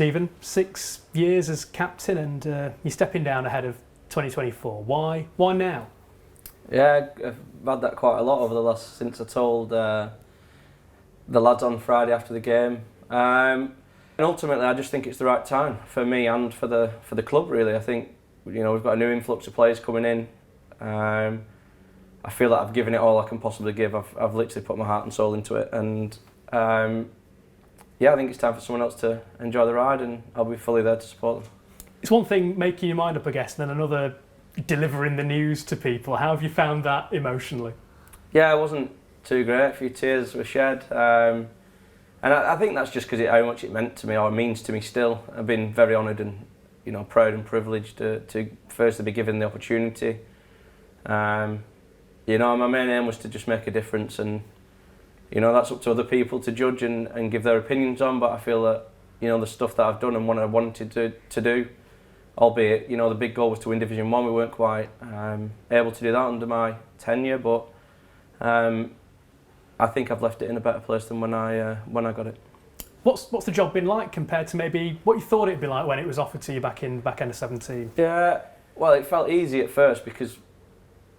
Stephen, 6 years as captain and you're stepping down ahead of 2024. Why now? Yeah, I've had that quite a lot over the last, since I told the lads on Friday after the game. And ultimately, I just think it's the right time for me and for the club. Really, I think we've got a new influx of players coming in. I feel that I've given it all I can possibly give. I've literally put my heart and soul into it, and I think it's time for someone else to enjoy the ride, and I'll be fully there to support them. It's one thing making your mind up, I guess, and then another delivering the news to people. How have you found that emotionally? Yeah, it wasn't too great. A few tears were shed. And I think that's just because how much it meant to me, or means to me still. I've been very honoured and proud and privileged to firstly be given the opportunity. My main aim was to just make a difference, and that's up to other people to judge and give their opinions on. But I feel that the stuff that I've done and what I wanted to do, albeit the big goal was to win Division 1, we weren't quite able to do that under my tenure, but I think I've left it in a better place than when I got it. What's the job been like compared to maybe what you thought it'd be like when it was offered to you back end of 17? Yeah, well, it felt easy at first because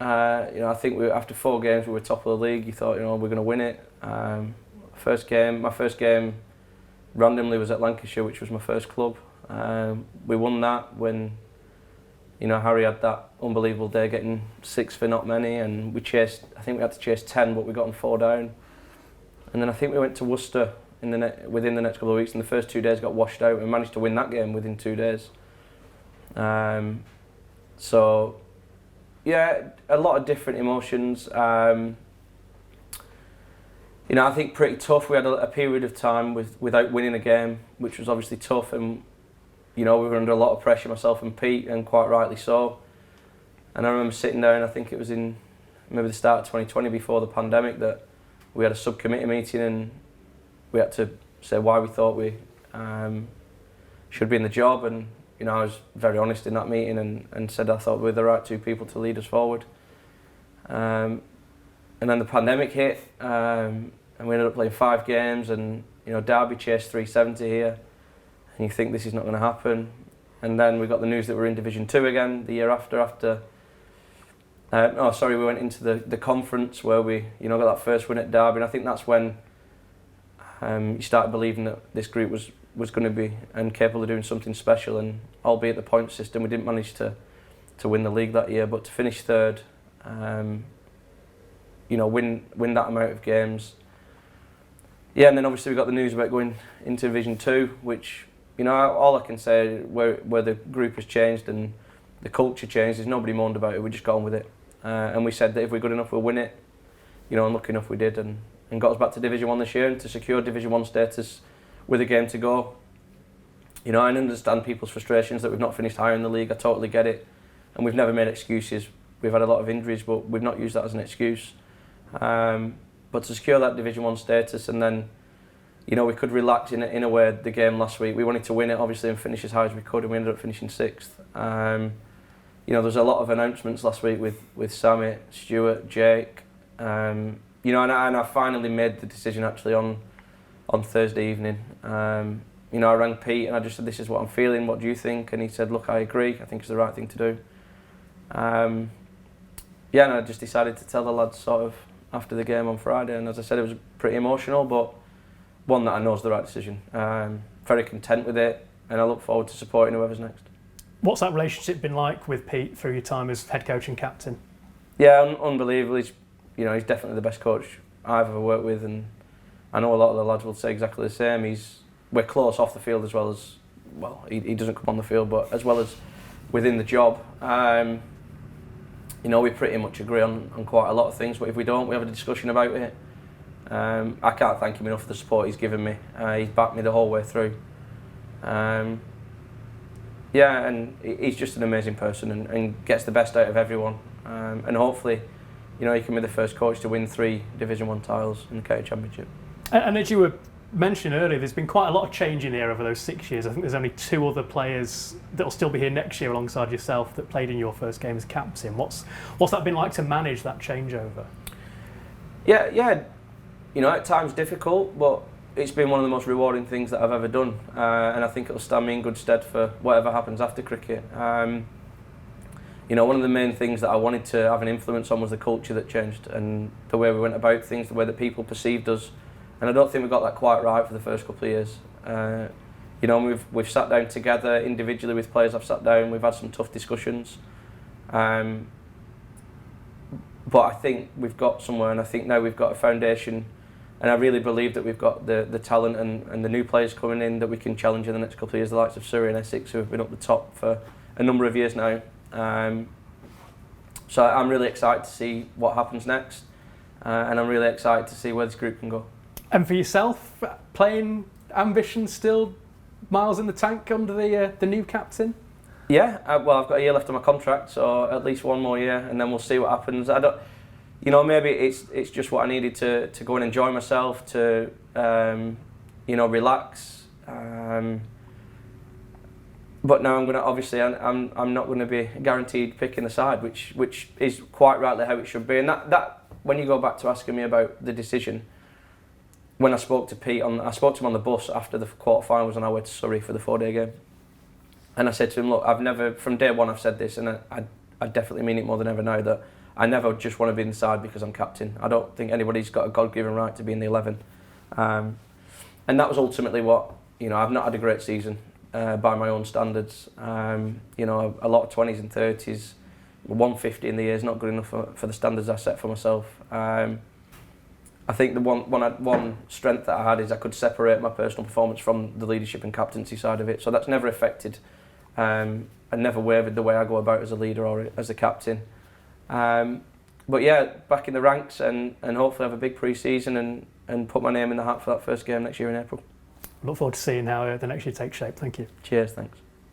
I think after 4 games we were top of the league. You thought we're going to win it. My first game randomly was at Lancashire, which was my first club. We won that when Harry had that unbelievable day getting 6 for not many, and we chased. I think we had to chase 10, but we got them 4 down. And then I think we went to Worcester within the next couple of weeks, and the first 2 days got washed out, and managed to win that game within 2 days. So yeah, a lot of different emotions. I think pretty tough. We had a period of time without winning a game, which was obviously tough, and we were under a lot of pressure, myself and Pete, and quite rightly so. And I remember sitting there, and I think it was in maybe the start of 2020, before the pandemic, that we had a subcommittee meeting, and we had to say why we thought we should be in the job. And I was very honest in that meeting and said I thought we were the right 2 people to lead us forward. And then the pandemic hit, and we ended up playing 5 games, and Derby chased 370 here, and you think this is not going to happen. And then we got the news that we're in Division 2 again the year after. We went into the conference where we got that first win at Derby, and I think that's when you started believing that this group was going to be and capable of doing something special. And albeit the point system, we didn't manage to win the league that year, but to finish 3rd, win that amount of games. Yeah, and then obviously we got the news about going into Division 2, which all I can say where the group has changed and the culture changed is nobody moaned about it. We just got on with it, and we said that if we're good enough, we'll win it. And lucky enough we did, and got us back to Division 1 this year, and to secure Division 1 status with a game to go. I understand people's frustrations that we've not finished higher in the league. I totally get it, and we've never made excuses. We've had a lot of injuries, but we've not used that as an excuse. But to secure that Division 1 status, and then we could relax in a way. The game last week, we wanted to win it obviously and finish as high as we could, and we ended up finishing 6th. There's a lot of announcements last week with Sammy, Stuart, Jake. And I finally made the decision actually on Thursday evening. I rang Pete and I just said, this is what I'm feeling, what do you think? And he said, look, I agree, I think it's the right thing to do. And I just decided to tell the lads sort of after the game on Friday, and as I said, it was pretty emotional, but one that I know is the right decision. Very content with it, and I look forward to supporting whoever's next. What's that relationship been like with Pete through your time as head coach and captain? Yeah, unbelievable. He's definitely the best coach I've ever worked with, and I know a lot of the lads will say exactly the same. We're close off the field as well as, he doesn't come on the field, but as well as within the job. We pretty much agree on quite a lot of things, but if we don't, we have a discussion about it. I can't thank him enough for the support he's given me. He's backed me the whole way through. And he's just an amazing person and gets the best out of everyone. And hopefully, he can be the first coach to win 3 Division 1 titles in the county championship. And as you were mentioning earlier, there's been quite a lot of change in here over those 6 years. I think there's only 2 other players that'll still be here next year alongside yourself that played in your first game as captain. What's that been like to manage that changeover? Yeah. At times difficult, but it's been one of the most rewarding things that I've ever done, and I think it'll stand me in good stead for whatever happens after cricket. You know, one of the main things that I wanted to have an influence on was the culture that changed and the way we went about things, the way that people perceived us. And I don't think we got that quite right for the first couple of years. You know, we've sat down together individually with players. I've sat down. We've had some tough discussions. But I think we've got somewhere, and I think now we've got a foundation. And I really believe that we've got the talent and the new players coming in that we can challenge in the next couple of years. The likes of Surrey and Essex, who have been up the top for a number of years now. So I'm really excited to see what happens next, and I'm really excited to see where this group can go. And for yourself, playing ambition still miles in the tank under the new captain? Yeah, well, I've got a year left on my contract, so at least one more year, and then we'll see what happens. I don't, you know, maybe it's just what I needed to go and enjoy myself, to you know, relax. But now I'm going to, obviously, I'm not going to be guaranteed picking the side, which is quite rightly how it should be. And that when you go back to asking me about the decision, when I spoke to Pete, I spoke to him on the bus after the quarterfinals on our way to Surrey for the 4-day game, and I said to him, look, I've never, from day one, I've said this, and I definitely mean it more than ever now, that I never just want to be in the side because I'm captain. I don't think anybody's got a God-given right to be in the 11, and that was ultimately what, you know, I've not had a great season. By my own standards, you know, a lot of 20s and 30s, 150 in the year is not good enough for the standards I set for myself. I think the one strength that I had is I could separate my personal performance from the leadership and captaincy side of it, so that's never affected and never wavered the way I go about as a leader or as a captain. But yeah, back in the ranks and hopefully have a big pre-season and put my name in the hat for that first game next year in April. Look forward to seeing how the next year takes shape. Thank you. Cheers, thanks.